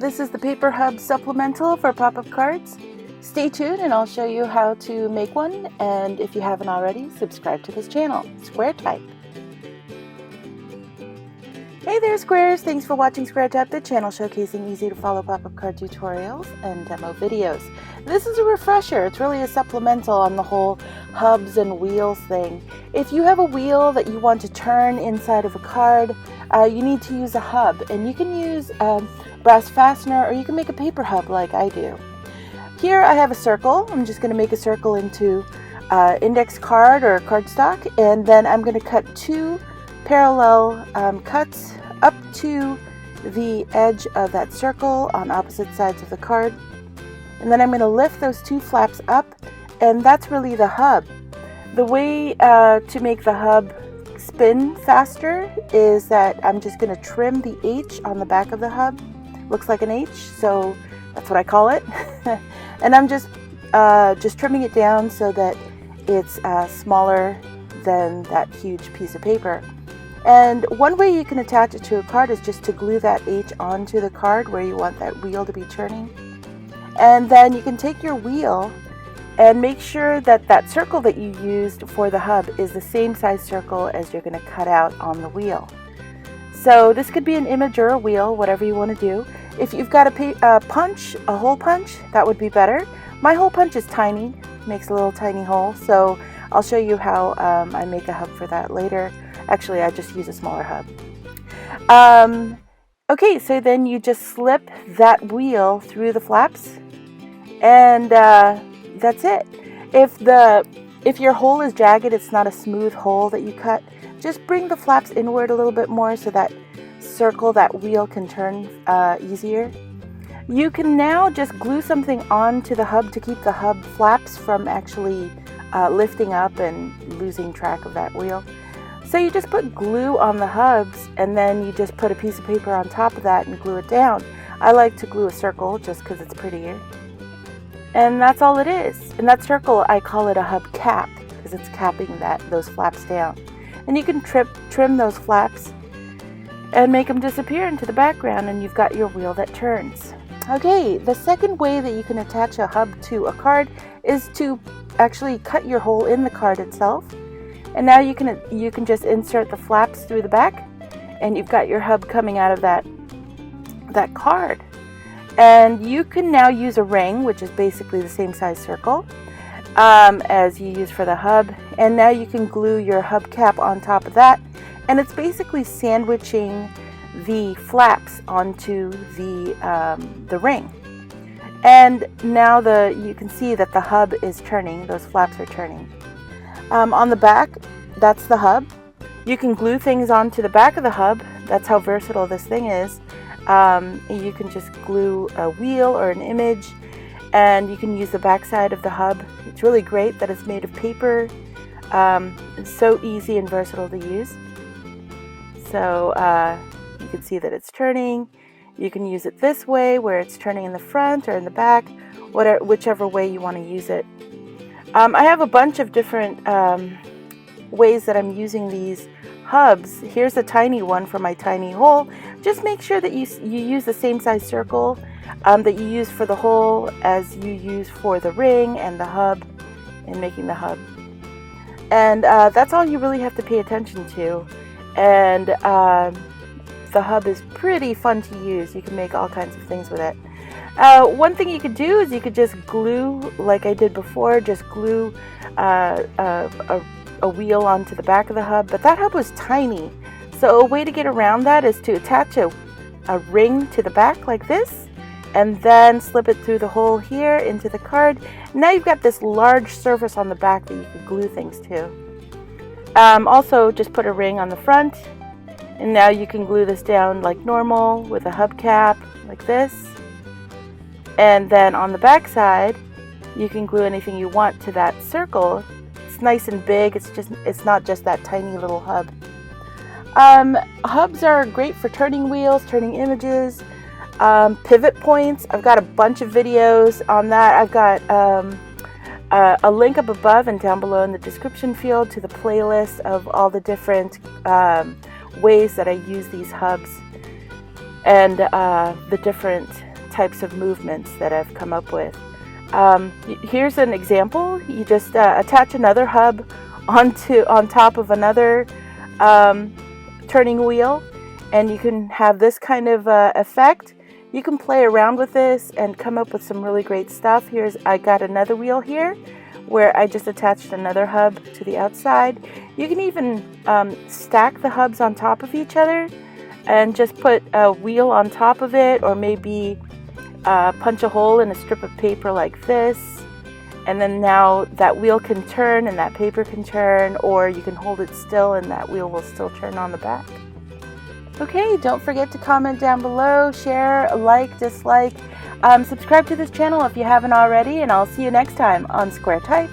this is the paper hub supplemental for pop-up cards. Stay tuned and I'll show you how to make one, and if you haven't already, subscribe to this channel, Square Type. Hey there Squares, thanks for watching Square Type, the channel showcasing easy to follow pop-up card tutorials and demo videos. This is a refresher, it's really a supplemental on the whole hubs and wheels thing. If you have a wheel that you want to turn inside of a card, you need to use a hub, and you can use brass fastener or you can make a paper hub like I do. Here I have a circle. I'm just going to make a circle into index card or cardstock, and then I'm going to cut two parallel cuts up to the edge of that circle on opposite sides of the card, and then I'm going to lift those two flaps up, and that's really the hub. The way to make the hub spin faster is that I'm just going to trim the H on the back of the hub. Looks like an H, so that's what I call it. And I'm just trimming it down so that it's smaller than that huge piece of paper. And one way you can attach it to a card is just to glue that H onto the card where you want that wheel to be turning. And then you can take your wheel and make sure that that circle that you used for the hub is the same size circle as you're going to cut out on the wheel. So this could be an image or a wheel, whatever you want to do. If you've got a punch, a hole punch, that would be better. My hole punch is tiny, makes a little tiny hole, so I'll show you how I make a hub for that later. Actually, I just use a smaller hub. Okay, so then you just slip that wheel through the flaps, and that's it. If your hole is jagged, it's not a smooth hole that you cut, just bring the flaps inward a little bit more so that circle, that wheel can turn easier. You can now just glue something onto the hub to keep the hub flaps from actually lifting up and losing track of that wheel. So you just put glue on the hubs, and then you just put a piece of paper on top of that and glue it down. I like to glue a circle just because it's prettier. And that's all it is. And that circle, I call it a hub cap because it's capping those flaps down. And you can trim those flaps and make them disappear into the background, and you've got your wheel that turns. Okay, the second way that you can attach a hub to a card is to actually cut your hole in the card itself. And now you can just insert the flaps through the back, and you've got your hub coming out of that card. And you can now use a ring, which is basically the same size circle as you use for the hub, and now you can glue your hub cap on top of that, and it's basically sandwiching the flaps onto the ring. And now you can see that the hub is turning, those flaps are turning. On the back, that's the hub. You can glue things onto the back of the hub. That's how versatile this thing is. You can just glue a wheel or an image, and you can use the back side of the hub. It's really great that it's made of paper. It's so easy and versatile to use. So you can see that it's turning. You can use it this way where it's turning in the front or in the back, whichever way you want to use it. I have a bunch of different ways that I'm using these hubs. Here's a tiny one for my tiny hole. Just make sure that you use the same size circle that you use for the hole as you use for the ring and the hub in making the hub. And that's all you really have to pay attention to. And the hub is pretty fun to use. You can make all kinds of things with it. One thing you could do is you could just glue, like I did before, just glue a wheel onto the back of the hub, but that hub was tiny. So a way to get around that is to attach a ring to the back like this, and then slip it through the hole here into the card. Now you've got this large surface on the back that you could glue things to. Also, just put a ring on the front, and now you can glue this down like normal with a hubcap like this. And then on the back side, you can glue anything you want to that circle. It's nice and big. It's not just that tiny little hub. Hubs are great for turning wheels, turning images, pivot points. I've got a bunch of videos on that. I've got a link up above and down below in the description field to the playlist of all the different ways that I use these hubs and the different types of movements that I've come up with. Here's an example. You just attach another hub on top of another turning wheel, and you can have this kind of effect. You can play around with this and come up with some really great stuff. I got another wheel here where I just attached another hub to the outside. You can even stack the hubs on top of each other and just put a wheel on top of it, or maybe punch a hole in a strip of paper like this, and then now that wheel can turn and that paper can turn, or you can hold it still and that wheel will still turn on the back. Okay, don't forget to comment down below, share, like, dislike, subscribe to this channel if you haven't already, and I'll see you next time on Square Type.